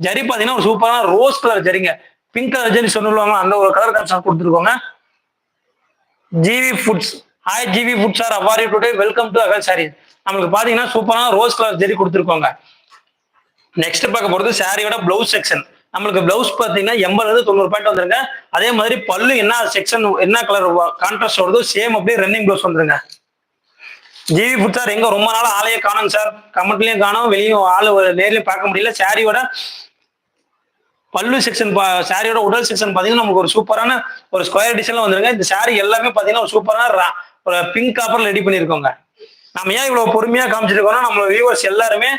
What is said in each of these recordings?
ஜரி பாத்தீங்கன்னா ஒரு சூப்பரான ரோஸ் கலர் ஜரிங்க. பிங்க் கலர் ஜரி சொல்லுவாங்க, அந்த ஒரு கலர் கான்செப்ட் கொடுத்துருக்கோங்க. GV foods. Hi GV foods sir, how are you today? Welcome to Agal saris. நம்மளுக்கு பாத்தீங்கன்னா சூப்பரான ரோஸ் கலர் ஜரி கொடுத்துருக்கோங்க. நெக்ஸ்ட் பார்க்க போறது சாரியோட பிளவுஸ் செக்ஷன். நம்மளுக்கு பிளவுஸ் பாத்தீங்கன்னா 80 90 பாயிண்ட் வந்துருங்க. அதே மாதிரி பல்லு என்ன செக்ஷன் என்ன கலர் கான்ட்ராஸ்ட் வருதோ சேம் அப்படியே ரன்னிங் பிளவுஸ் வந்துருங்க. ஜிவி ஃபுட் சார் எங்க ரொம்ப நாள் ஆளையே காணும் சார், கமெண்ட்லயும் காணும், வெளியும் ஆளு நேர்லயும் பார்க்க முடியல. சாரியோட பல்லு செக்ஷன் சாரியோட உடல் செக்ஷன் பாத்தீங்கன்னா நமக்கு ஒரு சூப்பரான ஒரு ஸ்கொயர் டிசைன்ல வந்துருங்க. இந்த சாரி எல்லாமே பாத்தீங்கன்னா ஒரு சூப்பரான ஒரு பிங்க் காப்பர்ல ரெடி பண்ணிருக்கோங்க. நம்ம ஏன் இவ்வளவு பொறுமையா காமிச்சிருக்கோம்னா நம்ம வியூவர்ஸ் எல்லாருமே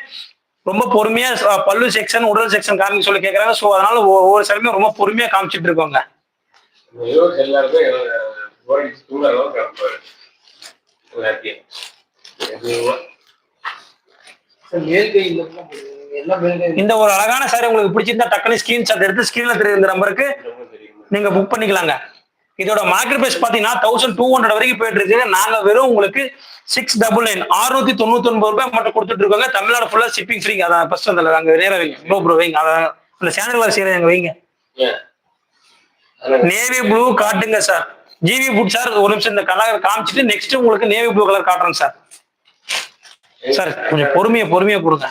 ரொம்ப பொறுமையா பல்லு செக்ஷன் உடல் செக்ஷன் காமிக்க சொல்லி கேட்கறாங்க. ஸோ அதனால ஒவ்வொரு சாரியுமே ரொம்ப பொறுமையா காமிச்சிட்டு இருக்கோங்க. இந்த ஒரு அழகான சாரி உங்களுக்கு பிடிச்சிருந்தா டக்குனு ஸ்கிரீன்ஷாட் எடுத்து ஸ்கிரீன்ல தெரியுற இந்த நம்பருக்கு நீங்க புக் பண்ணிக்கலாங்க. இதோட மார்க்கெட் பிரைஸ் பாத்தீங்கன்னா 1200 வரைக்கும் போயிட்டு இருக்கு. நாங்க வெறும் உங்களுக்கு 699 699 ரூபாய் மட்டும் கொடுத்துட்டு இருக்கோங்க. தமிழ்நாடு ஃபுல்லா ஷிப்பிங் ஃப்ரீ. அதான் ஃபர்ஸ்ட் அந்த அங்க நேரா வைங்க ப்ரோ வைங்க, அந்த சேனல் சீரை அங்க வைங்க. நேவி ப்ளூ காட்டுங்க சார். ஜிவி ஃபுட் சார் ஒரு நிமிஷம் இந்த கலர் காமிச்சிட்டு நெக்ஸ்ட் உங்களுக்கு நேவி ப்ளூ கலர் காட்டுறேன் சார். சார் கொஞ்சம் பொறுமையா கொடுங்க.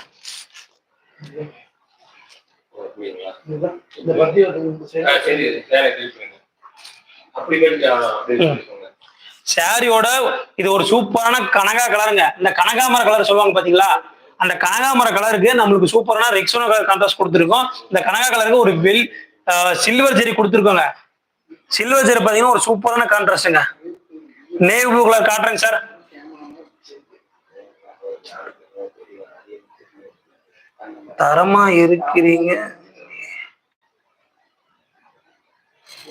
சாரியோட இது ஒரு சூப்பரான கனகா கலருங்க. இந்த கனகாமர கலர் சொல்லுவாங்க பாத்தீங்களா, அந்த கனகாமர கலருக்கு நம்மளுக்கு சூப்பரான ரெக்ஸோனா கலர் கான்ட்ராஸ்ட் கொடுத்துருக்கோம். இந்த கனகா கலருக்கு ஒரு சில்வர் ஜெரி கொடுத்துருக்கோங்க. சில்வர் ஜெரி பாத்தீங்கன்னா ஒரு சூப்பரான கான்ட்ராஸ்ட்ங்க. நேவி ப்ளூ கலர் காட்டுறேங்க சார். தரமா இருக்கிறீங்க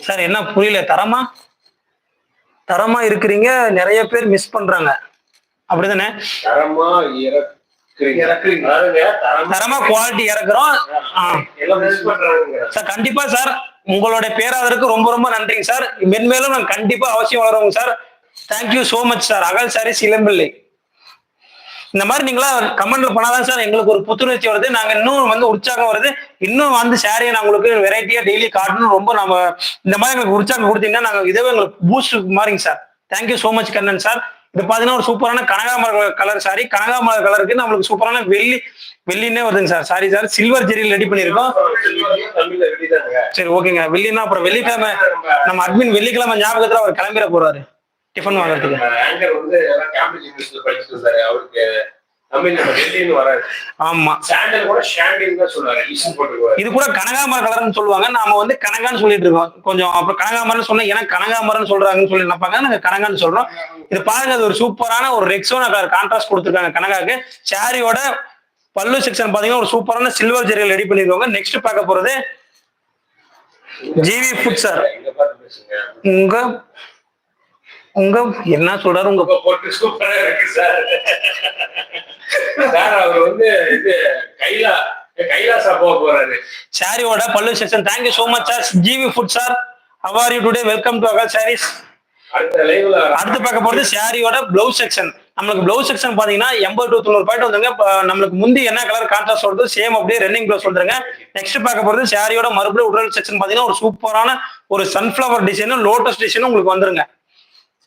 சார், என்ன புரியல? தரமா இருக்கிறீங்க, நிறைய பேர் மிஸ் பண்றாங்க அப்படிதானே? தரமா குவாலிட்டி இறக்குறோம் சார். கண்டிப்பா சார், உங்களுடைய பேராதருக்கு ரொம்ப ரொம்ப நன்றிங்க சார். மென்மேலும் நான் கண்டிப்பா அவசியம் வளருவோங்க sir. Thank you so much sir. Agal saris இளம்பிள்ளை. இந்த மாதிரி நீங்களா கமெண்ட்ல பண்ணாதான் சார் எங்களுக்கு ஒரு புத்துணர்ச்சி வருது. நாங்க இன்னும் வந்து உற்சாகம் வருது. இன்னும் வந்து சாரியை நான் உங்களுக்கு வெரைட்டியா டெய்லி காட்டணும். ரொம்ப நம்ம இந்த மாதிரி எங்களுக்கு உற்சாகம் கொடுத்தீங்கன்னா நாங்க இதுவே எங்களுக்கு பூஸ்ட் மாறிங்க sir. Thank you so much Kannan sir. இது பாத்தீங்கன்னா ஒரு சூப்பரான கனகாமர கலர் சாரி. கனகாமர கலருக்கு நம்மளுக்கு சூப்பரான வெள்ளினே வருதுங்க சார். சாரி சார், சில்வர் ஜெரியில் ரெடி பண்ணிருக்கோம். சரி ஓகேங்க. வெள்ளினா அப்புறம் வெள்ளிக்கிழமை நம்ம அட்மின் வெள்ளிக்கிழமை ஞாபகத்துல அவர் கிளம்பிட போறாரு டிஃபன் வாங்குறதுக்கு. ஆமா, இது கூட கனகாமர கலர்னு சொல்லுவாங்க. நாம வந்து கனகான்னு சொல்லிட்டு இருக்கோம் கொஞ்சம். அப்புறம் கனகாமரன்னு சொன்னா ஏன்னா கனகாமரன்னு சொல்றாங்கன்னு சொல்லி நினைப்பாங்க. நாங்க கனகான்னு சொல்றோம். இது பாருங்க, அது ஒரு சூப்பரான ஒரு ரெக்ஸோனா கலர் கான்ட்ராஸ்ட் கொடுத்துருக்காங்க கனகாக்கு. சாரியோட பல்லு செக்ஷன் பாத்தீங்கன்னா ஒரு சூப்பரான சில்வர் ஜெரியில் ரெடி பண்ணிருக்காங்க. நெக்ஸ்ட் பார்க்க போறது ஜிவி ஃபுட் சார். உங்க என்ன சொல்றாரு? உங்க போட்டு சூப்பரா இருக்கு சார். அவர் வந்து இது கைலாசா போக போறாரு. சாரியோட பல்லு section. Thank you so much sir. ஜிவி ஃபுட் sir, how are you today? Welcome to Agal sarees. அடுத்து பார்க்க போறது சாரியோட பிளவுஸ் செக்ஷன். நம்மளுக்கு பிளவுஸ் செக்ஷன் பாத்தீங்கன்னா 80 to 90 பாயிண்ட் வந்துருங்க. நம்மளுக்கு முந்தி என்ன கலர் கான்ட்ராஸ்ட் வருது சேம் அப்படியே ரன்னிங் பிளவுஸ் வந்துருங்க. நெக்ஸ்ட் பார்க்க போறது சாரியோட மறுபடியும் உடல் செக்ஷன் பாத்தீங்கன்னா ஒரு சூப்பரான ஒரு சன்ஃபிளவர் டிசைனும் லோட்டஸ் டிசைனும் உங்களுக்கு வந்துருங்க.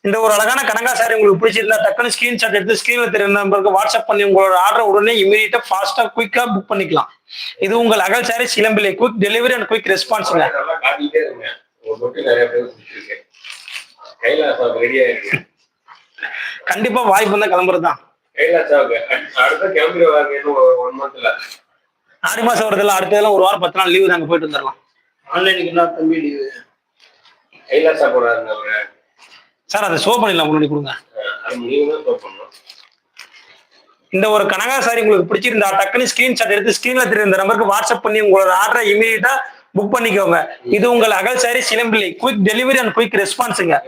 இந்த ஒரு அழகான கனகா சாரி உங்களுக்கு பிடிச்சிருந்தா டக்குனு ஸ்கிரீன்ஷாட் எடுத்து ஸ்கிரீன்ல தெரியுற நம்பருக்கு வாட்ஸ்அப் பண்ணி உங்களோட ஆர்டர் உடனே இமீடியட்டா ஃபாஸ்டா குயிக்கா புக் பண்ணிக்கலாம். இது உங்கள் Agal sari Elampillai. Quick delivery and quick ரெஸ்பான்ஸ்ங்க. கண்டிப்பா வாய்ப்பு தான் கிளம்புறதுதான். ஆடி மாசம் வருதுல, அடுத்ததெல்லாம் ஒரு வாரம் 10 நாள் லீவு நாங்க போயிட்டு வந்துடலாம். ஆன்லைனுக்கு தம்பி லீவு சார். அதை ஷோ பண்ணிடலாம் முன்னாடி கொடுங்க. இந்த ஒரு கனகா சாரி உங்களுக்கு பிடிச்சிருந்தா டக்குனு ஸ்கிரீன்ஷாட் எடுத்து ஸ்கிரீன்ல தெரியுற இந்த நம்பருக்கு வாட்ஸ்அப் பண்ணி உங்களோட ஆர்டரை இமீடியட்டா புக் பண்ணிக்கோங்க. இது உங்கள் Agal sari Elampillai. Quick delivery and quick ரெஸ்பான்ஸுங்க.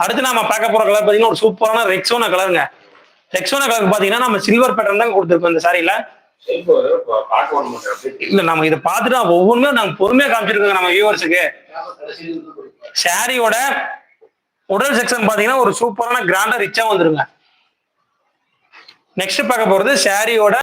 அடுத்து நாம பார்க்க போற கலர் பாத்தீங்கன்னா ஒரு சூப்பரான ரெக்ஸோனா கலருங்க. ரெக்ஸோனா கலருக்கு பாத்தீங்கன்னா நம்ம சில்வர் பேட்டர்ன் தான் கொடுத்துருக்கோம் இந்த சாரியில. இல்ல நம்ம இதை பார்த்துட்டு ஒவ்வொன்றுமே நாங்க பொறுமையா காமிச்சிருக்கோங்க நம்ம வியூவர்ஸுக்கு. சாரியோட உடல் செக்ஷன் பாத்தீங்கன்னா ஒரு சூப்பரான கிராண்டா ரிச்சா வந்துருங்க. நெக்ஸ்ட் பார்க்க போறது சாரியோட